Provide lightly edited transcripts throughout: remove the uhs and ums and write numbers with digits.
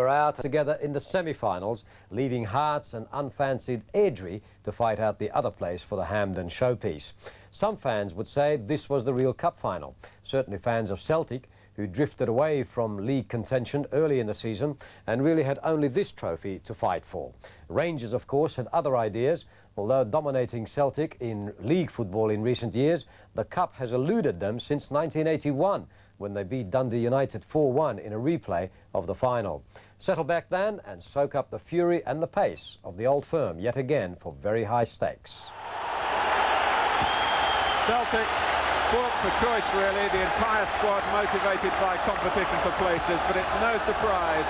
We're out together in the semi-finals, leaving Hearts and unfancied Airdrie to fight out the other place for the Hampden showpiece. Some fans would say this was the real cup final. Certainly fans of Celtic, who drifted away from league contention early in the season and really had only this trophy to fight for. Rangers, of course, had other ideas. Although dominating Celtic in league football in recent years, the cup has eluded them since 1981, when they beat Dundee United 4-1 in a replay of the final. Settle back then and soak up the fury and the pace of the old firm yet again for very high stakes. Celtic spoilt for choice, really. The entire squad motivated by competition for places, but it's no surprise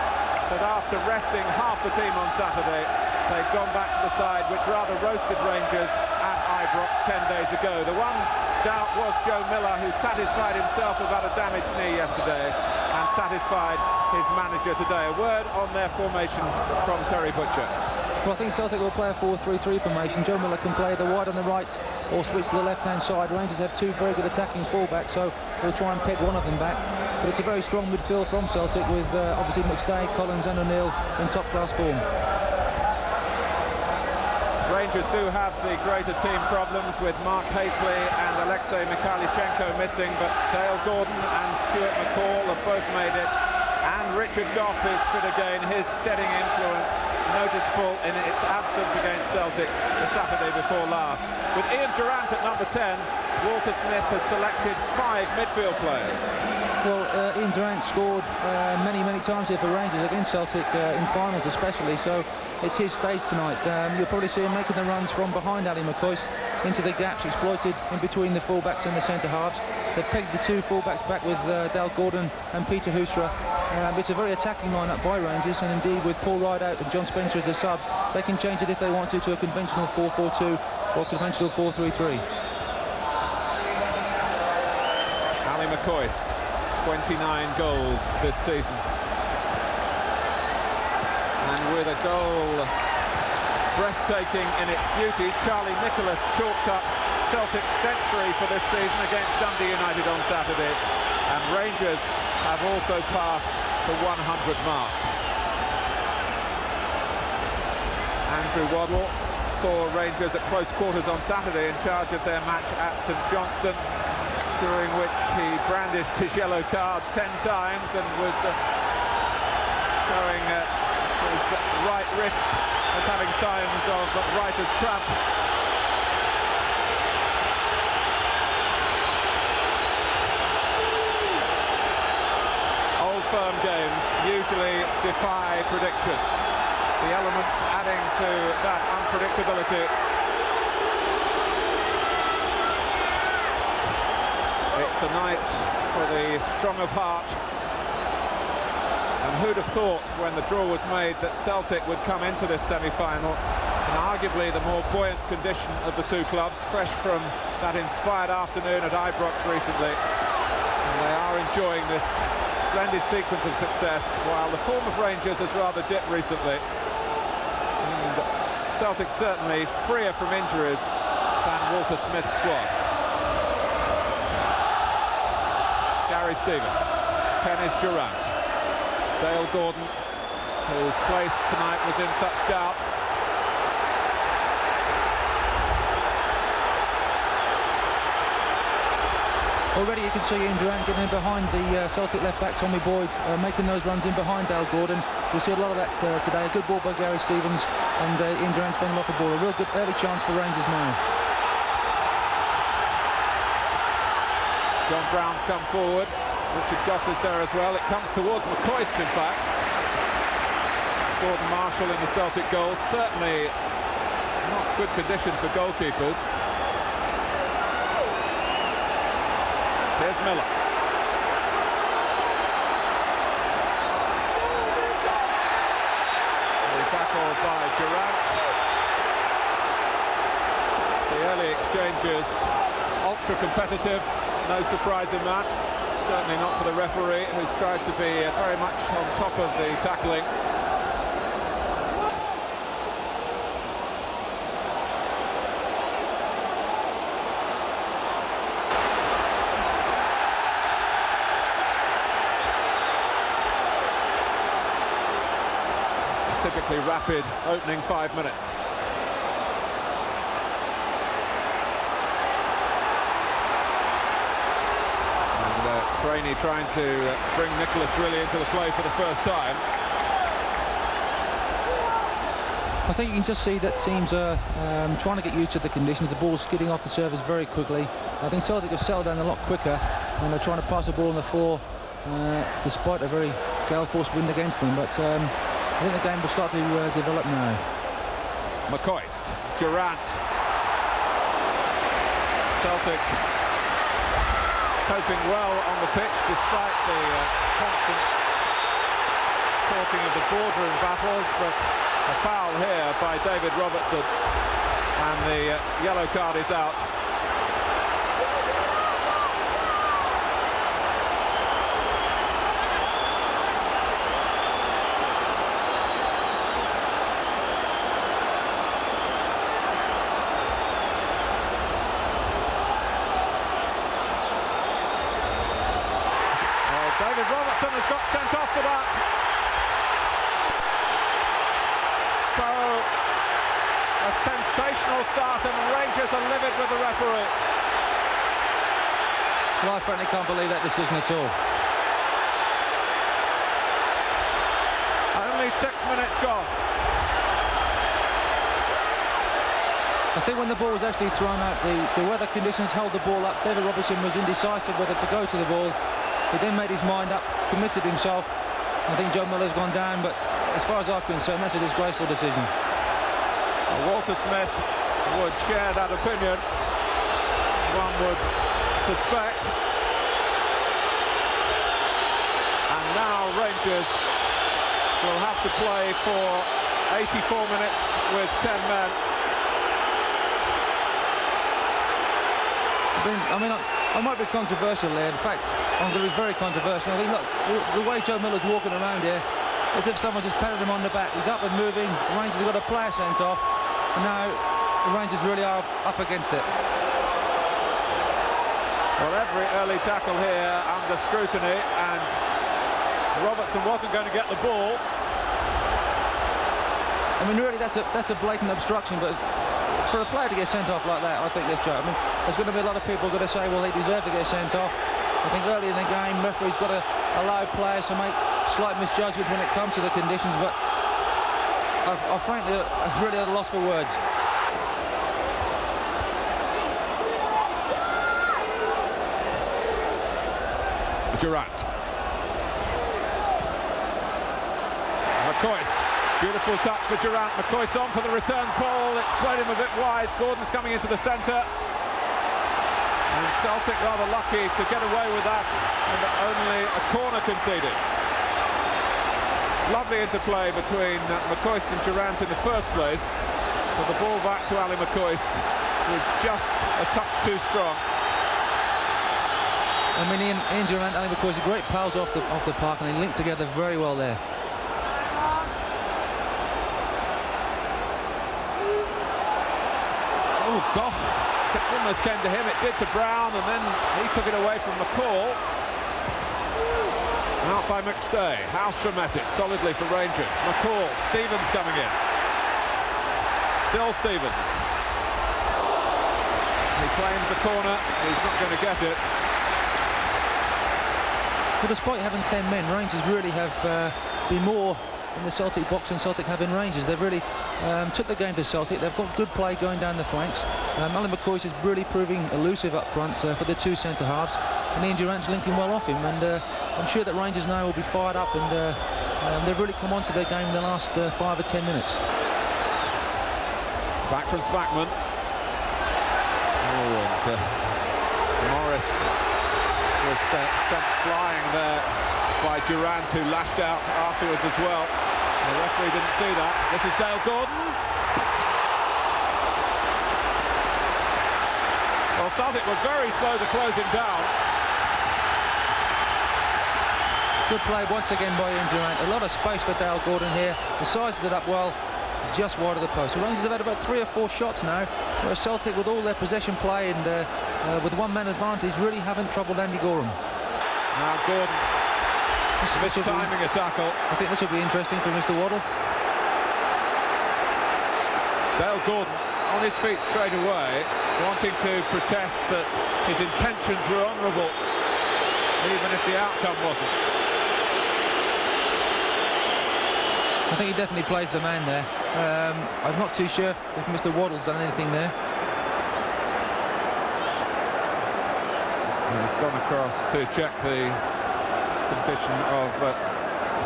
that after resting half the team on Saturday, they've gone back to the side which rather roasted Rangers at Ibrox 10 days ago. The one doubt was Joe Miller, who satisfied himself about a damaged knee yesterday and satisfied his manager today. A word on their formation from Terry Butcher. Well, I think Celtic will play a 4-3-3 formation. Joe Miller can play the wide on the right or switch to the left-hand side. Rangers have two very good attacking fullbacks, so we'll try and peg one of them back. But it's a very strong midfield from Celtic with obviously McStay, Collins and O'Neill in top-class form. Rangers do have the greater team problems with Mark Hateley and Alexei Mikhailichenko missing, but Dale Gordon and Stuart McCall have both made it. And Richard Gough is fit again, his steadying influence noticeable in its absence against Celtic the Saturday before last. With Ian Durrant at number 10, Walter Smith has selected 5 midfield players. Well, Ian Durrant scored many times here for Rangers against Celtic in finals especially, so it's his stage tonight. You'll probably see him making the runs from behind Ali McCoist into the gaps exploited in between the fullbacks and the centre-halves. They've pegged the two fullbacks back with Dale Gordon and Peter Hoosra. It's a very attacking line-up by Rangers, and indeed with Paul Rideout and John Spencer as the subs, they can change it if they want to a conventional 4-4-2 or conventional 4-3-3. Ali McCoist, 29 goals this season. And with a goal breathtaking in its beauty, Charlie Nicholas chalked up Celtic's century for this season against Dundee United on Saturday. And Rangers have also passed the 100 mark. Andrew Waddle saw Rangers at close quarters on Saturday in charge of their match at St Johnstone, during which he brandished his yellow card 10 times and was showing his right wrist as having signs of writer's cramp. Old firm games usually defy prediction, the elements adding to that unpredictability. It's a night for the strong of heart. And who'd have thought when the draw was made that Celtic would come into this semi-final in arguably the more buoyant condition of the two clubs, fresh from that inspired afternoon at Ibrox recently. And they are enjoying this splendid sequence of success, while the form of Rangers has rather dipped recently. And Celtic certainly freer from injuries than Walter Smith's squad. Gary Stevens, 10 is Durrant. Dale Gordon, whose place tonight was in such doubt. Already you can see Ian Durrant getting in behind the Celtic left-back Tommy Boyd, making those runs in behind Dale Gordon. You'll see a lot of that today. A good ball by Gary Stevens, and Ian Durrant's been off the ball. A real good early chance for Rangers now. John Brown's come forward. Richard Gough is there as well. It comes towards McCoist, in fact. Gordon Marshall in the Celtic goal. Certainly not good conditions for goalkeepers. Here's Miller. The tackle by Durrant. The early exchanges, ultra competitive. No surprise in that. Certainly not for the referee, who's tried to be very much on top of the tackling. typically rapid opening 5 minutes. And Craney trying to bring Nicholas really into the play for the first time. I think you can just see that teams are trying to get used to the conditions. The ball's skidding off the surface very quickly. I think Celtic have settled down a lot quicker, and they're trying to pass the ball on the floor despite a very gale-force wind against them. But I think the game will start to develop now. McCoist, Durant. Celtic coping well on the pitch despite the constant talking of the boardroom battles, but a foul here by David Robertson, and the yellow card is out. David Robertson has got sent off for that. So, a sensational start, and Rangers are livid with the referee. Well, I frankly can't believe that decision at all. Only 6 minutes gone. I think when the ball was actually thrown out, the weather conditions held the ball up. David Robertson was indecisive whether to go to the ball. He then made his mind up, committed himself. I think Joe Miller's gone down, but as far as I'm concerned, that's a disgraceful decision. Walter Smith would share that opinion, one would suspect. And now Rangers will have to play for 84 minutes with 10 men. I might be controversial there. In fact, I'm going to be very controversial. I think, look, the way Joe Miller's walking around here, as if someone just patted him on the back. He's up and moving. The Rangers have got a player sent off. And now the Rangers really are up against it. Well, every early tackle here under scrutiny, and Robertson wasn't going to get the ball. I mean, really, that's a blatant obstruction, but for a player to get sent off like that, I think that's Joe. I mean, there's going to be a lot of people going to say, well, he deserved to get sent off. I think early in the game, referees got to allow players to make slight misjudgments when it comes to the conditions, but I frankly really at a loss for words. Durant. McCoist. Beautiful touch for Durant. McCoist on for the return ball. It's played him a bit wide. Gordon's coming into the centre. And Celtic rather lucky to get away with that, and only a corner conceded. Lovely interplay between McCoist and Durant in the first place, but the ball back to Ali McCoist was just a touch too strong. I mean, Ian Durant and Ali McCoist are great pals off the park, and they link together very well there. Oh, Goff almost came to him. It did to Brown, and then he took it away from McCall. Out by McStay. Hallstrom met it solidly for Rangers. McCall, Stevens coming in. Still Stevens. He claims a corner. He's not going to get it. But despite having 10 men, Rangers really have been more in the Celtic box than Celtic have in Rangers. They've really took the game to Celtic. They've got good play going down the flanks. Ali McCoist is really proving elusive up front for the two centre-halves, and Ian Durant's linking well off him, and I'm sure that Rangers now will be fired up, and they've really come onto their game in the last 5 or 10 minutes. Back from Spackman. Oh, and Morris was sent flying there by Durant, who lashed out afterwards as well. The referee didn't see that. This is Dale Gordon. Well, Celtic were very slow to close him down. Good play once again by Ian Durant. A lot of space for Dale Gordon here. He sizes it up well, just wide of the post. The Rangers have had about 3 or 4 shots now, where Celtic, with all their possession play and with one-man advantage, really haven't troubled Andy Gorham. Now Gordon, mistiming a tackle. I think this will be interesting for Mr. Waddle. Dale Gordon on his feet straight away, wanting to protest that his intentions were honourable, even if the outcome wasn't. I think he definitely plays the man there. I'm not too sure if Mr. Waddle's done anything there. And he's gone across to check the condition of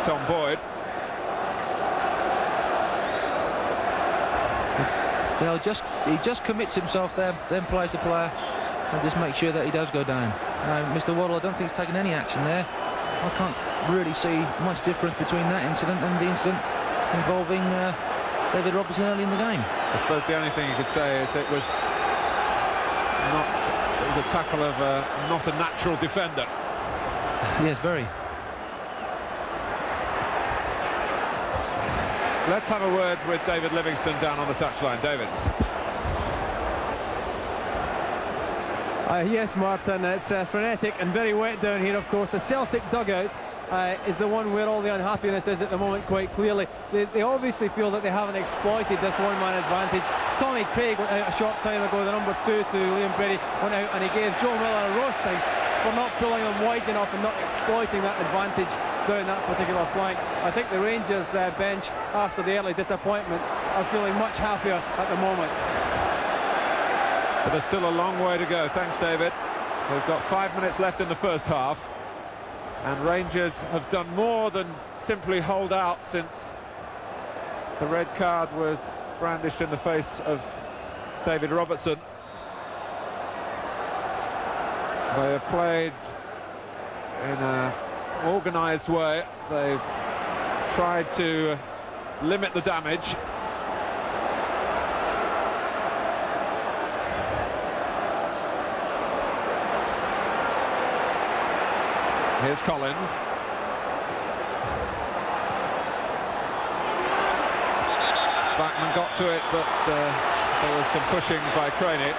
Tom Boyd. Dale he just commits himself there, then plays the player, and just makes sure that he does go down. Mr. Waddle, I don't think he's taken any action there. I can't really see much difference between that incident and the incident involving David Robertson early in the game. I suppose the only thing you could say is it was a tackle of not a natural defender. Yes, very. Let's have a word with David Livingston down on the touchline. David. Yes, Martin, it's frenetic and very wet down here, of course. The Celtic dugout is the one where all the unhappiness is at the moment, quite clearly. They obviously feel that they haven't exploited this one-man advantage. Tommy Craig went out a short time ago, the number 2 to Liam Brady, went out and he gave Joe Miller a roasting for not pulling them wide enough and not exploiting that advantage down that particular flank. I think the Rangers bench, after the early disappointment, are feeling much happier at the moment. But there's still a long way to go. Thanks, David. We've got 5 minutes left in the first half, and Rangers have done more than simply hold out since the red card was brandished in the face of David Robertson. They have played in an organised way. They've tried to limit the damage. Here's Collins. Spackman got to it, but there was some pushing by Craney.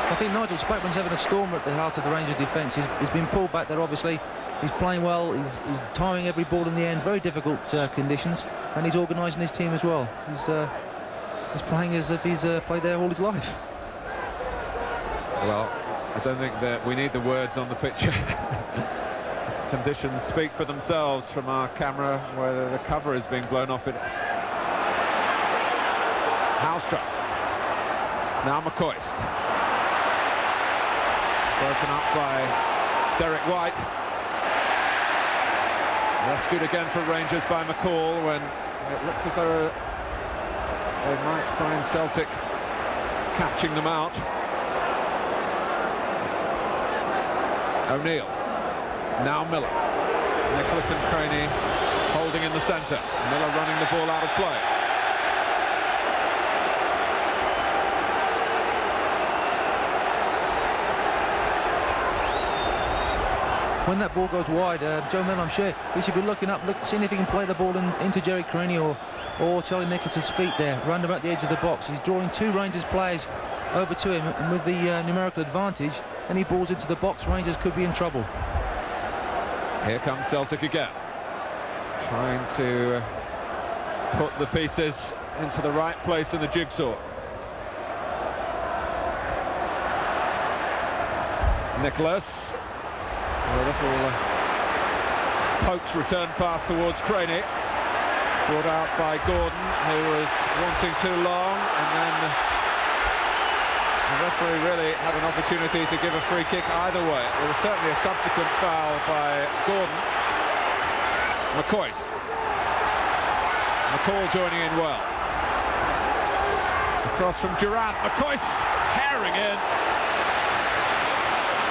I think Nigel Spackman's having a storm at the heart of the Rangers defence. He's been pulled back there, obviously. He's playing well, he's timing every ball in the end, very difficult conditions, and he's organising his team as well. He's playing as if he's played there all his life. Well, I don't think that we need the words on the picture. Conditions speak for themselves from our camera, where the cover is being blown off it. Hallström. Now McCoist. Broken up by Derek White. Rescued again for Rangers by McCall when it looked as though they might find Celtic catching them out. O'Neill. Now Miller. Nicholas and Craney holding in the centre. Miller running the ball out of play. When that ball goes wide, Joe Miller, I'm sure he should be looking up, seeing if he can play the ball into Jerry Craney or Charlie Nicholas's feet there, round about the edge of the box. He's drawing 2 Rangers players over to him, and with the numerical advantage, any balls into the box, Rangers could be in trouble. Here comes Celtic again, trying to put the pieces into the right place in the jigsaw. Nicholas, a little poked return pass towards Craney, brought out by Gordon, who was wanting too long, and then the referee really had an opportunity to give a free kick either way. There was certainly a subsequent foul by Gordon. McCoist. McCall joining in well. Across from Durant. McCoist herring in.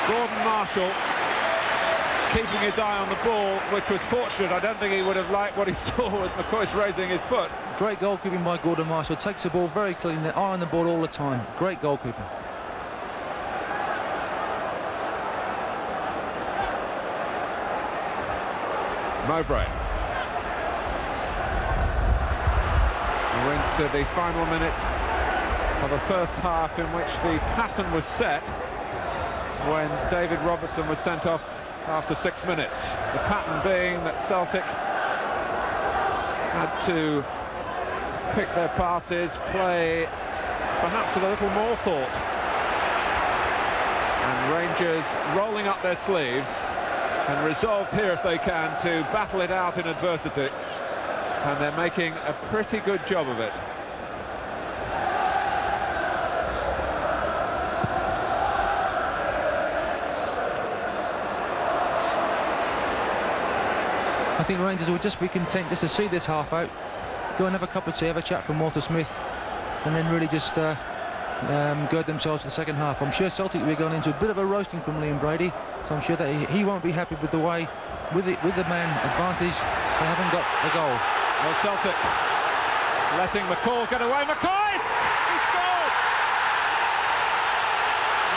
Gordon Marshall keeping his eye on the ball, which was fortunate. I don't think he would have liked what he saw with McCoist raising his foot. Great goalkeeping by Gordon Marshall. Takes the ball very clean, eye on the ball all the time. Great goalkeeping. Mowbray. We're into the final minute of the first half, in which the pattern was set when David Robertson was sent off after 6 minutes. The pattern being that Celtic had to pick their passes, play perhaps with a little more thought. And Rangers rolling up their sleeves and resolved here, if they can, to battle it out in adversity. And they're making a pretty good job of it. I think Rangers will just be content just to see this half out, go and have a cup of tea, have a chat from Walter Smith, and then really just gird themselves for the second half. I'm sure Celtic will be going into a bit of a roasting from Liam Brady, so I'm sure that he won't be happy with the way, with the man advantage, they haven't got a goal. Well, Celtic letting McCall get away. McCoy! He scored!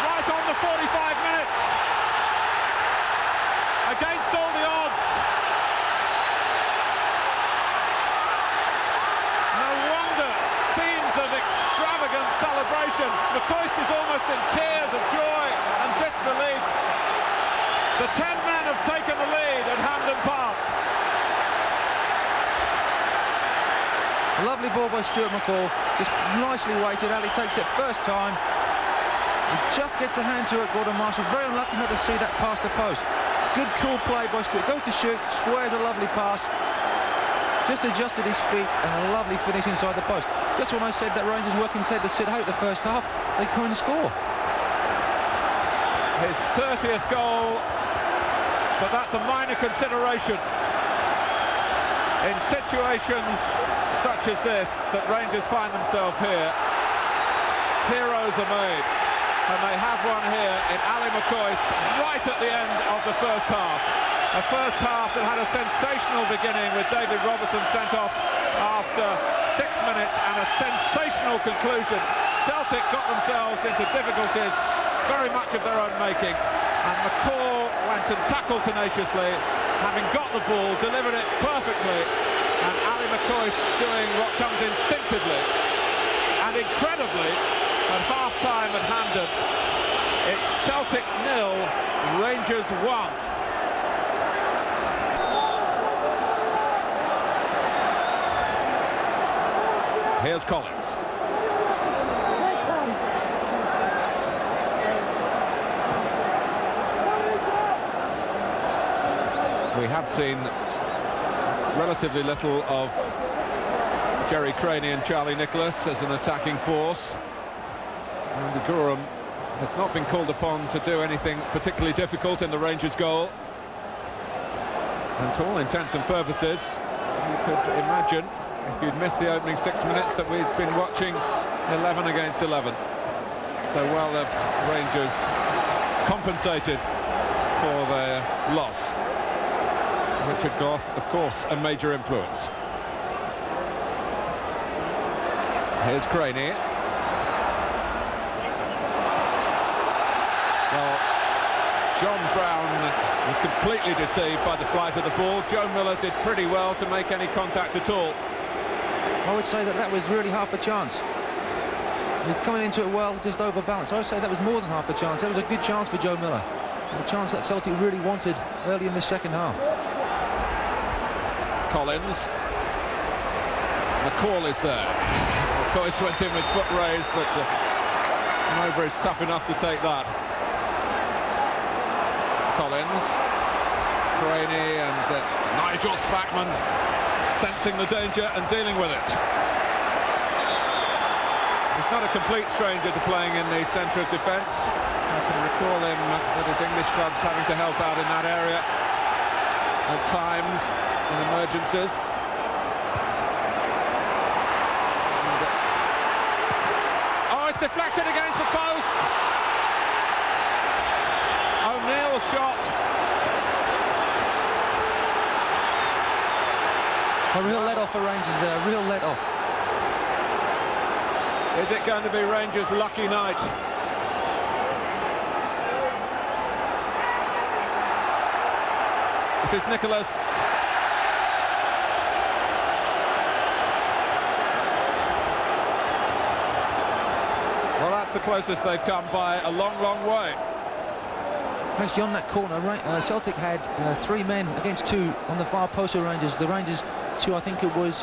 Right on the 45 minutes. Against all the odds. No wonder. Scenes of extravagant celebration. McCoist is almost in tears of joy and disbelief. The 10 men have taken the lead at Hampden Park. A lovely ball by Stuart McCall, just nicely weighted. Ali takes it first time. He just gets a hand to it, Gordon Marshall. Very unlucky not to see that past the post. Good cool play by Stuart. Goes to shoot, squares a lovely pass. Just adjusted his feet and a lovely finish inside the post. Just when I said that Rangers were content to sit out the first half, they come and score. His 30th goal, but that's a minor consideration. In situations such as this that Rangers find themselves here, heroes are made, and they have one here in Ali McCoist right at the end of the first half. A first half that had a sensational beginning with David Robertson sent off after 6 minutes and a sensational conclusion. Celtic got themselves into difficulties very much of their own making, and McCall went and tackled tenaciously, having got the ball, delivered it perfectly, and Ali McCoist doing what comes instinctively. And incredibly, at half-time at Hampden, it's Celtic 0, Rangers 1. Here's Collins. We have seen relatively little of Jerry Craney and Charlie Nicholas as an attacking force. And Guram has not been called upon to do anything particularly difficult in the Rangers' goal. And to all intents and purposes, you could imagine, if you'd missed the opening 6 minutes, that we've been watching 11 against 11. So well have Rangers compensated for their loss. Richard Gough, of course, a major influence. Here's Craney. Well, John Brown was completely deceived by the flight of the ball. Joe Miller did pretty well to make any contact at all. I would say that was really half a chance. He's coming into it well, just overbalanced. I would say that was more than half a chance. That was a good chance for Joe Miller. A chance that Celtic really wanted early in the second half. Collins. McCall is there. McCoist went in with foot raised, but Mowbray's tough enough to take that. Collins, Craney and Nigel Spackman sensing the danger and dealing with it. He's not a complete stranger to playing in the centre of defence. I can recall him with his English clubs having to help out in that area at times in emergencies. Oh, it's deflected against the post. O'Neill's shot. A real let-off for Rangers there, a real let-off. Is it going to be Rangers' lucky night? It is Nicholas. Well, that's the closest they've come by a long, long way. Actually, on that corner, Celtic had 3 men against 2 on the far post of Rangers. The Rangers 2, I think it was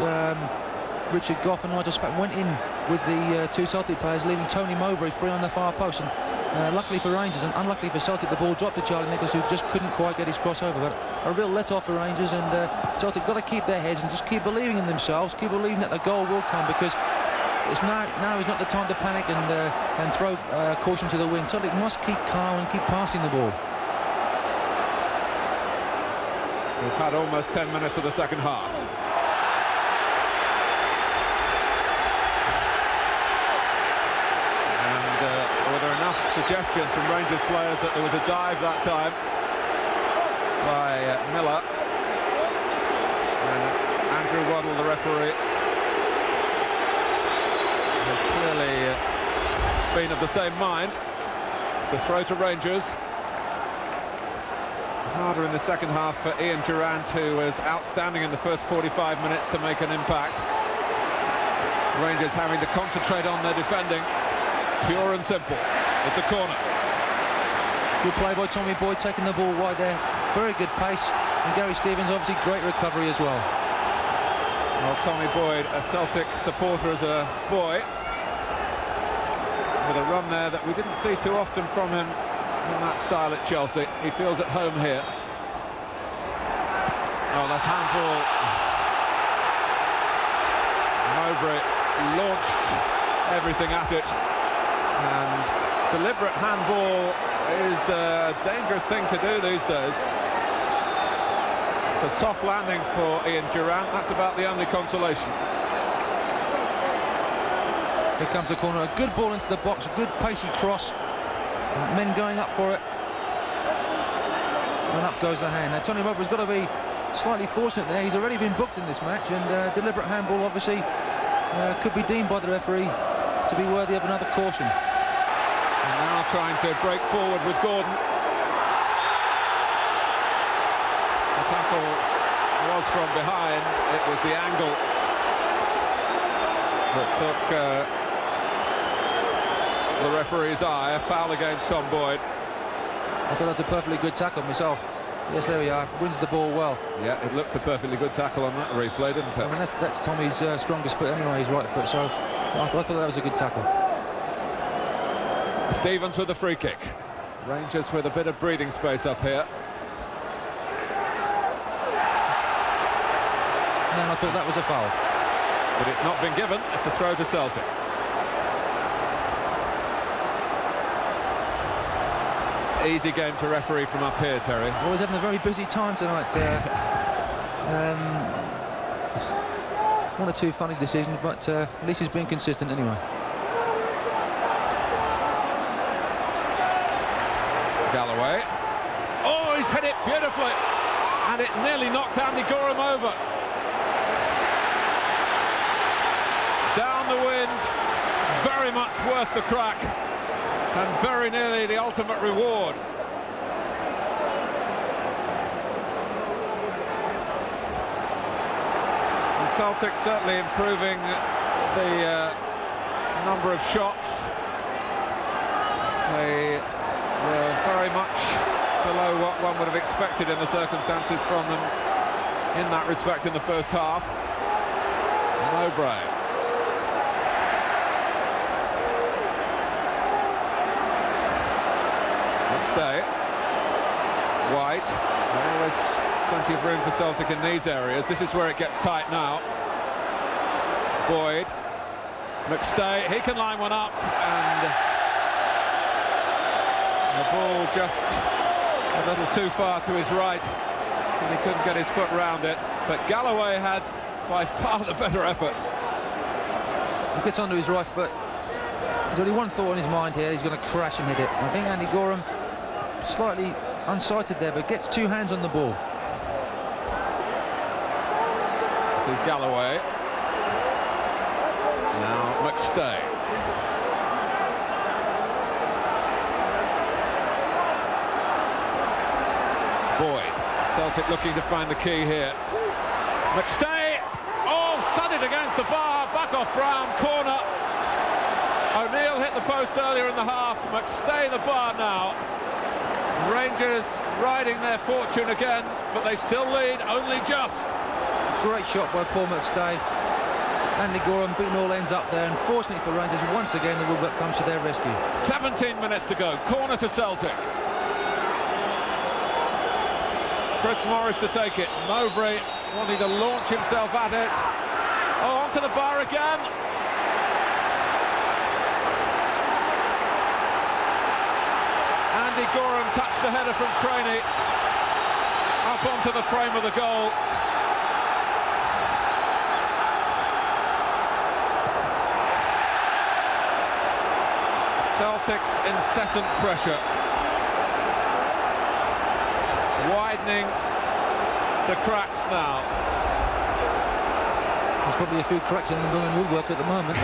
Richard Goff and Nigel Spack went in with the two Celtic players, leaving Tony Mowbray free on the far post. And luckily for Rangers and unluckily for Celtic, the ball dropped to Charlie Nicholas, who just couldn't quite get his crossover. But a real let-off for Rangers, and Celtic got to keep their heads and just keep believing in themselves, keep believing that the goal will come, because it's now is not the time to panic and throw caution to the wind. Celtic must keep calm and keep passing the ball. We've had almost 10 minutes of the second half. Were there enough suggestions from Rangers players that there was a dive that time by Miller, and Andrew Waddle, the referee, has clearly been of the same mind. It's a throw to Rangers. Harder in the second half for Ian Durrant, who was outstanding in the first 45 minutes to make an impact. Rangers having to concentrate on their defending. Pure and simple. It's a corner. Good play by Tommy Boyd, taking the ball wide there. Very good pace. And Gary Stevens, obviously, great recovery as well. Well, Tommy Boyd, a Celtic supporter as a boy, with a run there that we didn't see too often from him in that style at Chelsea. He feels at home here. Oh, that's handball. Mowbray launched everything at it. And deliberate handball is a dangerous thing to do these days. It's a soft landing for Ian Durrant. That's about the only consolation. Here comes the corner. A good ball into the box. A good pacey cross. Men going up for it. And up goes the hand. Now, Tony Mowbray's got to be slightly fortunate there. He's already been booked in this match. And deliberate handball, obviously, could be deemed by the referee to be worthy of another caution. And now trying to break forward with Gordon. The tackle was from behind. It was the angle that took the referee's eye. A foul against Tom Boyd. I thought that was a perfectly good tackle myself. Yes, there we are. Wins the ball well. Yeah, it looked a perfectly good tackle on that replay, didn't it? I mean, that's Tommy's strongest foot anyway, his right foot. So I thought that was a good tackle. Stevens with the free kick. Rangers with a bit of breathing space up here. And I thought that was a foul. But it's not been given. It's a throw to Celtic. Easy game to referee from up here, Terry. Well, he's having a very busy time tonight. One or two funny decisions, but at least he's been consistent anyway. Galloway. Oh, he's hit it beautifully. And it nearly knocked Andy Gorham over. Down the wind. Very much worth the crack. And very nearly the ultimate reward. And Celtic certainly improving the number of shots. They were very much below what one would have expected in the circumstances from them in that respect in the first half. Mowbray. McStay. White. Always plenty of room for Celtic in these areas. This is where it gets tight now. Boyd. McStay. He can line one up, and the ball just a little too far to his right, and he couldn't get his foot round it. But Galloway had by far the better effort. He gets onto his right foot. There's only one thought in his mind here. He's going to crash and hit it. I think Andy Gorham slightly unsighted there, but gets two hands on the ball. This is Galloway. Now McStay. Boyd. Celtic looking to find the key here. McStay. Oh, thudded against the bar. Back off Brown. Corner. O'Neill hit the post earlier in the half. McStay the bar now. Rangers riding their fortune again, but they still lead only just. Great shot by Paul McStay. Andy Gorham beating all ends up there, and fortunately for Rangers, once again the Woodwork comes to their rescue. 17 minutes to go, corner to Celtic. Chris Morris to take it, Mowbray wanting to launch himself at it. Oh, onto the bar again. Andy Gorham touched the header from Craney up onto the frame of the goal. Celtic's incessant pressure widening the cracks now. There's probably a few cracks in the Woodwork at the moment.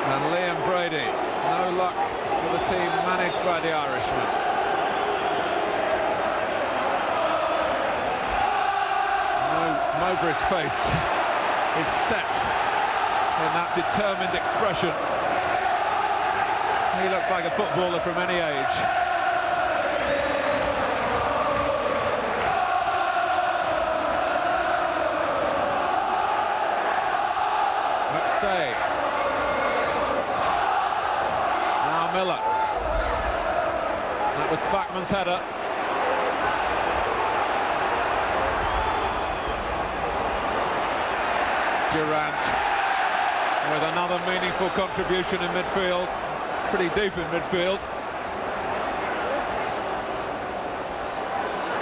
And Liam Brady, no luck for the team managed by the Irishman. Mowbray's face is set in that determined expression. He looks like a footballer from any age. McStay. Now Miller. That was Spackman's header. Durant with another meaningful contribution in midfield. Pretty deep in midfield.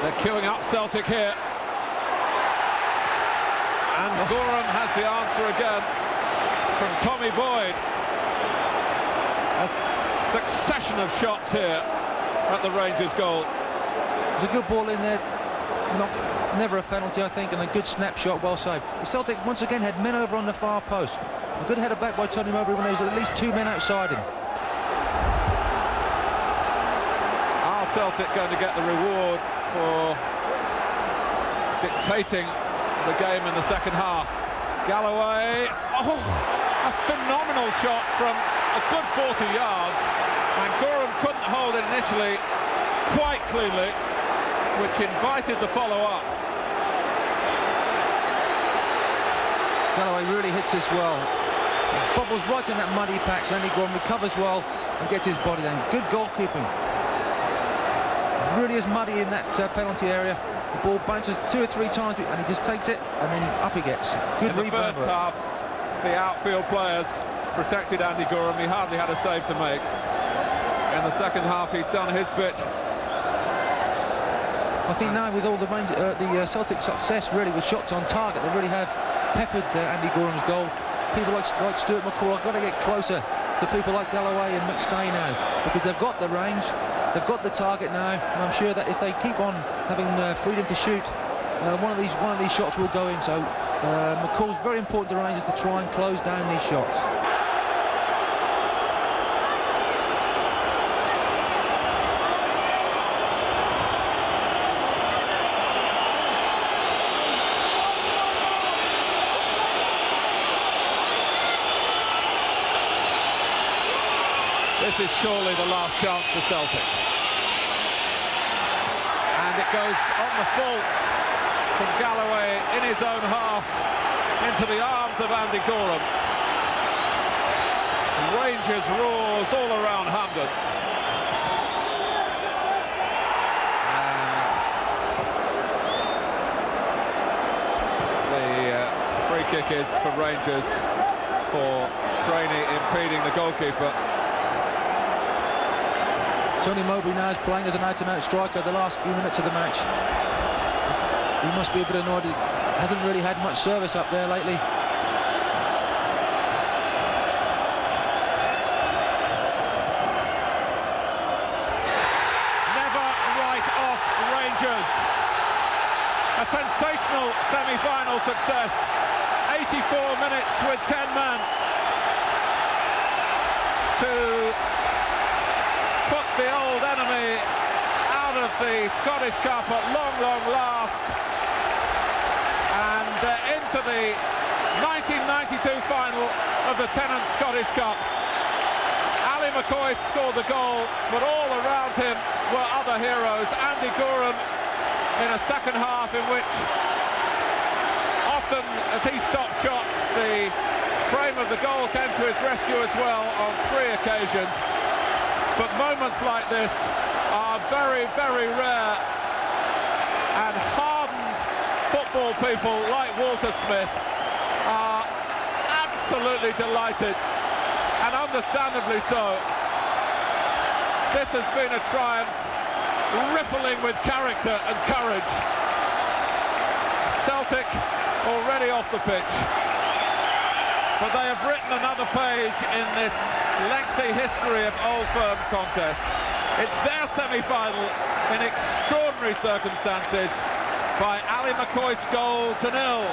They're queuing up Celtic here. And Gorham has the answer again from Tommy Boyd. A succession of shots here at the Rangers goal. There's a good ball in there. Never a penalty, I think, and a good snapshot, well saved. The Celtic once again had men over on the far post. A good header back by Tony Mowbray when there was at least 2 men outside him. Are Celtic going to get the reward for dictating the game in the second half? Galloway, oh, a phenomenal shot from a good 40 yards, and Gorham couldn't hold it initially quite cleanly, which invited the follow-up. Galloway really hits this well. Bobbles right in that muddy patch. Andy Gorham recovers well and gets his body down. Good goalkeeping. It really is muddy in that penalty area. The ball bounces 2 or 3 times and he just takes it and then up he gets. Good rebound. In the first half, the outfield players protected Andy Gorham. He hardly had a save to make. In the second half, he's done his bit. I think now with all the Celtic success really with shots on target, they really have peppered Andy Gorham's goal. People like Stuart McCall have got to get closer to people like Galloway and McStay now, because they've got the range, they've got the target now, and I'm sure that if they keep on having freedom to shoot, one of these shots will go in. So McCall's very important to Rangers to try and close down these shots. This is surely the last chance for Celtic. And it goes on the full from Galloway in his own half into the arms of Andy Gorham. Rangers roars all around Hampden. And the free kick is for Rangers for Craney impeding the goalkeeper. Tony Mowbray now is playing as an out-and-out striker the last few minutes of the match. He must be a bit annoyed. He hasn't really had much service up there lately. Never write off Rangers. A sensational semi-final success. 84 minutes with 10 men to put the old enemy out of the Scottish Cup at long last, and into the 1992 final of the Tennant Scottish Cup. Ali McCoy scored the goal, but all around him were other heroes. Andy Gorham in a second half in which, off the often as he stopped shots, the frame of the goal came to his rescue as well on 3 occasions. But moments like this are very, very rare, and hardened football people like Walter Smith are absolutely delighted, and understandably so. This has been a triumph rippling with character and courage. Celtic already off the pitch, but they have written another page in this lengthy history of Old Firm contests. It's their semi-final in extraordinary circumstances by Ali McCoist's goal to 0.